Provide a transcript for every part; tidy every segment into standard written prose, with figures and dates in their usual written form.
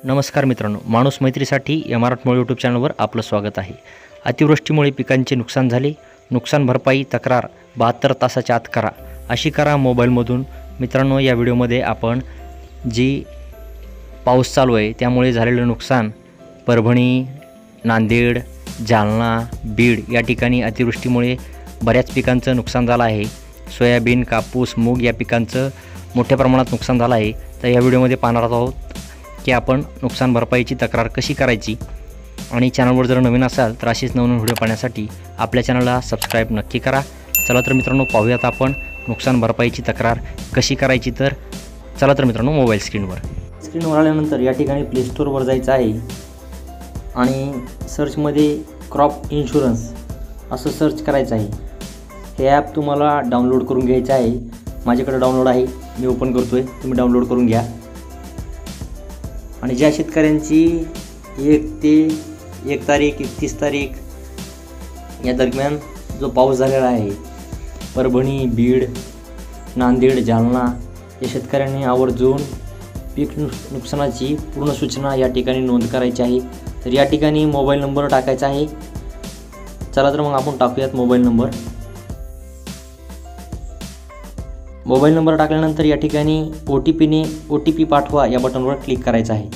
नमस्कार मित्रांनो, माणूस मैत्रीसाठी या मराठमोळी यूट्यूब चॅनलवर आपलं स्वागत आहे. अतिवृष्टीमुळे पिकांचे नुकसान झाले. नुकसान भरपाई तक्रार 72 तासाच्या आत करा, अशी करा मोबाईलमधून. मित्रांनो, या व्हिडिओमध्ये आपण जी पाऊस चालू आहे त्यामुळे झालेलं नुकसान परभणी, नांदेड, जालना, बीड या ठिकाणी अतिवृष्टीमुळे बऱ्याच पिकांचं नुकसान झालं आहे. सोयाबीन, कापूस, मूग या पिकांचं मोठ्या प्रमाणात नुकसान झालं आहे. तर या व्हिडिओमध्ये पाहणार आहोत की आपण नुकसान भरपाईची तक्रार कशी करायची. आणि चॅनलवर जर नवीन असाल तर अशीच नवीन व्हिडिओ पाहण्यासाठी आपल्या चॅनलला सबस्क्राईब नक्की करा. चला तर मित्रांनो, पाहूयात आपण नुकसान भरपाईची तक्रार कशी करायची. तर चला तर मित्रांनो, मोबाईल स्क्रीनवर आल्यानंतर या ठिकाणी प्ले स्टोअरवर जायचं आहे आणि सर्चमध्ये क्रॉप इन्शुरन्स असं सर्च करायचं आहे. हे ॲप तुम्हाला डाउनलोड करून घ्यायचं आहे. माझ्याकडे डाउनलोड आहे, मी ओपन करतो आहे, तुम्ही डाउनलोड करून घ्या. आणि ज्या शेतकऱ्यांची 1 ते 1 तारीख 31 तारीख या दरम्यान जो पाऊस झालेला आहे, परभणी, बीड, नांदेड, जालना या शेतकऱ्यांनी आवर्जून पीक नुकसानाची पूर्ण सूचना या ठिकाणी नोंद करायची आहे. तर या ठिकाणी मोबाईल नंबर टाकायचा आहे. चला तर मग आपण टाकूयात मोबाईल नंबर. मोबाईल नंबर टाकल्यानंतर या ठिकाणी ओ टी पी पाठवा या बटनवर क्लिक करायचं आहे.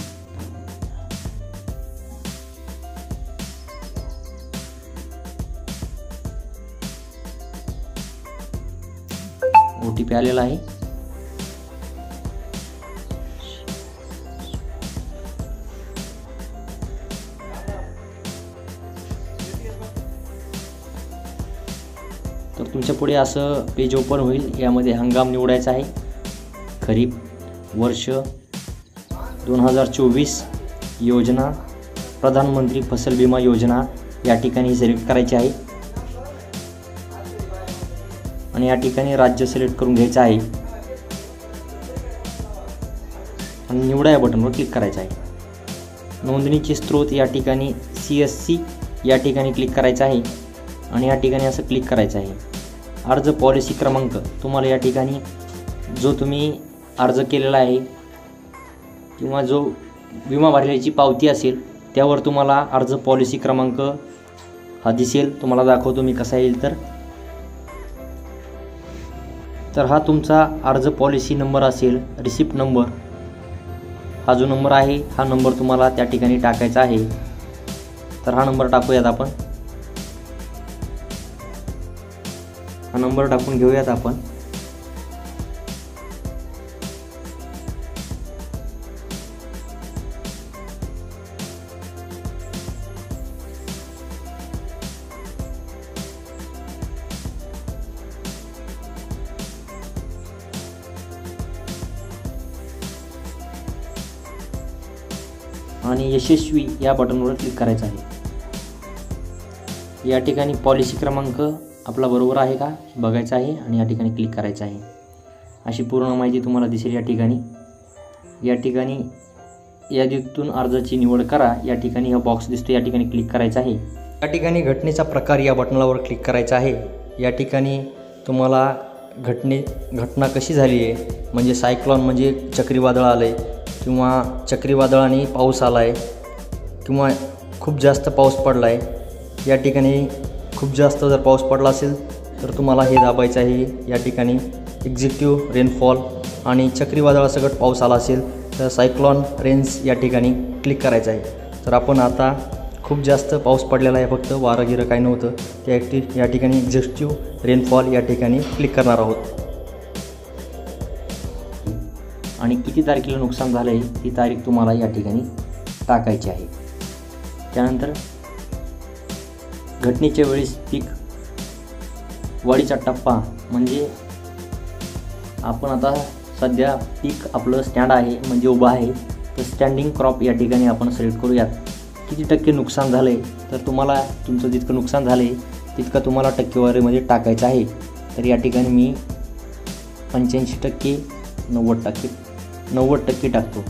OTP आलेला आहे. तर तुमच्या पुढे असं पेज ओपन होईल. यामध्ये हंगाम निवडायचा आहे. खरीप, वर्ष 2024, योजना प्रधानमंत्री फसल विमा योजना या ठिकाणी सिलेक्ट करायची आहे. आणि या ठिकाणी राज्य सिलेक्ट करून घ्यायचं आहे आणि निवडा या बटनवर क्लिक करायचं आहे. नोंदणीचे स्रोत या ठिकाणी CSC या ठिकाणी क्लिक करायचं आहे आणि या ठिकाणी असं क्लिक करायचं आहे. अर्ज पॉलिसी क्रमांक तुम्हाला या ठिकाणी जो तुम्ही अर्ज केलेला आहे किंवा जो विमा भरल्याची पावती असेल त्यावर तुम्हाला अर्ज पॉलिसी क्रमांक हा दिसेल. तुम्हाला दाखवतो मी कसा येईल. तर हा तुमचा अर्ज पॉलिसी नंबर असेल. रिसिप्ट नंबर हा जो नंबर आहे हा नंबर तुम्हाला त्या ठिकाणी टाकायचा आहे. तर हा नंबर टाकूयात आपण. हा नंबर टाकून घेऊयात आपण. आणि यशस्वी या बटनवर क्लिक करायचं आहे. या ठिकाणी पॉलिसी क्रमांक आपला बरोबर आहे का बघायचं आहे आणि या ठिकाणी क्लिक करायचं आहे. अशी पूर्ण माहिती तुम्हाला दिसेल या ठिकाणी. यादीतून अर्जाची निवड करा या ठिकाणी हा बॉक्स दिसतो, या ठिकाणी क्लिक करायचं आहे. या ठिकाणी घटनेचा प्रकार या बटनावर क्लिक करायचा आहे. या ठिकाणी तुम्हाला घटना कशी झाली आहे, म्हणजे सायक्लॉन म्हणजे चक्रीवादळ आलं आहे किंवा चक्रीवादळाने पाऊस आला आहे किंवा खूप जास्त पाऊस पडला आहे. या ठिकाणी खूप जास्त जर पाऊस पडला असेल तर तुम्हाला हे दाबायचं आहे. या ठिकाणी एक्झिक्युटिव्ह रेनफॉल आणि चक्रीवादळासकट पाऊस आला असेल तर सायक्लॉन रेंज या ठिकाणी क्लिक करायचं आहे. तर आपण आता खूप जास्त पाऊस पडलेला आहे, फक्त वारं गिरं काही नव्हतं, त्या या ठिकाणी एक्झिक्युटिव्ह रेनफॉल या ठिकाणी क्लिक करणार आहोत. आणि किती तारखेला नुकसान झालं आहे ती तारीख तुम्हाला या ठिकाणी टाकायची आहे. त्यानंतर घटनेच्या वेळेस पीक वाढीचा टप्पा, म्हणजे आपण आता सध्या पीक आपलं स्टँड आहे म्हणजे उभं आहे, तर स्टँडिंग क्रॉप या ठिकाणी आपण सिलेक्ट करूयात. किती टक्के नुकसान झालं आहे, तर तुम्हाला तुमचं जितकं नुकसान झालं आहे तितकं तुम्हाला टक्केवारीमध्ये टाकायचं आहे. तर या ठिकाणी मी 85%, 90% टाकतो.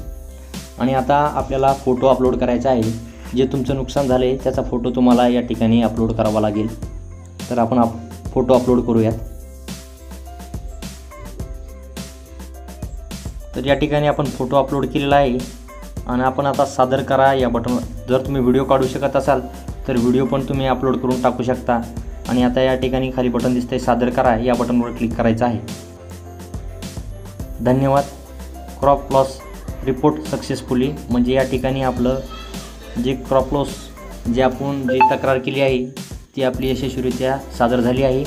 आणि आता आपल्याला फोटो अपलोड करायचा आहे. जे तुमचं नुकसान झालं आहे त्याचा फोटो तुम्हाला या ठिकाणी अपलोड करावा लागेल. तर आपण फोटो अपलोड करूयात. तर या ठिकाणी आपण फोटो अपलोड केलेला आहे आणि आपण आता सादर करा या बटनवर, जर तुम्ही व्हिडिओ काढू शकत असाल तर व्हिडिओ पण तुम्ही अपलोड करून टाकू शकता. आणि आता या ठिकाणी खाली बटन दिसतंय सादर करा, या बटनवर क्लिक करायचं आहे. धन्यवाद. क्रॉप लॉस रिपोर्ट सक्सेसफुली, म्हणजे या ठिकाणी आपलं जे क्रॉप लॉस जे आपण जी तक्रार केली आहे ती आपली यशस्वीरित्या सादर झाली आहे.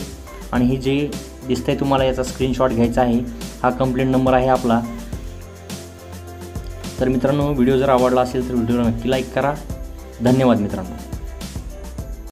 आणि ही जे दिसतंय तुम्हाला याचा स्क्रीनशॉट घ्यायचा आहे. हा कंप्लेंट नंबर आहे आपला. तर मित्रांनो, व्हिडिओ जर आवडला असेल तर व्हिडिओला नक्की लाईक करा. धन्यवाद मित्रांनो.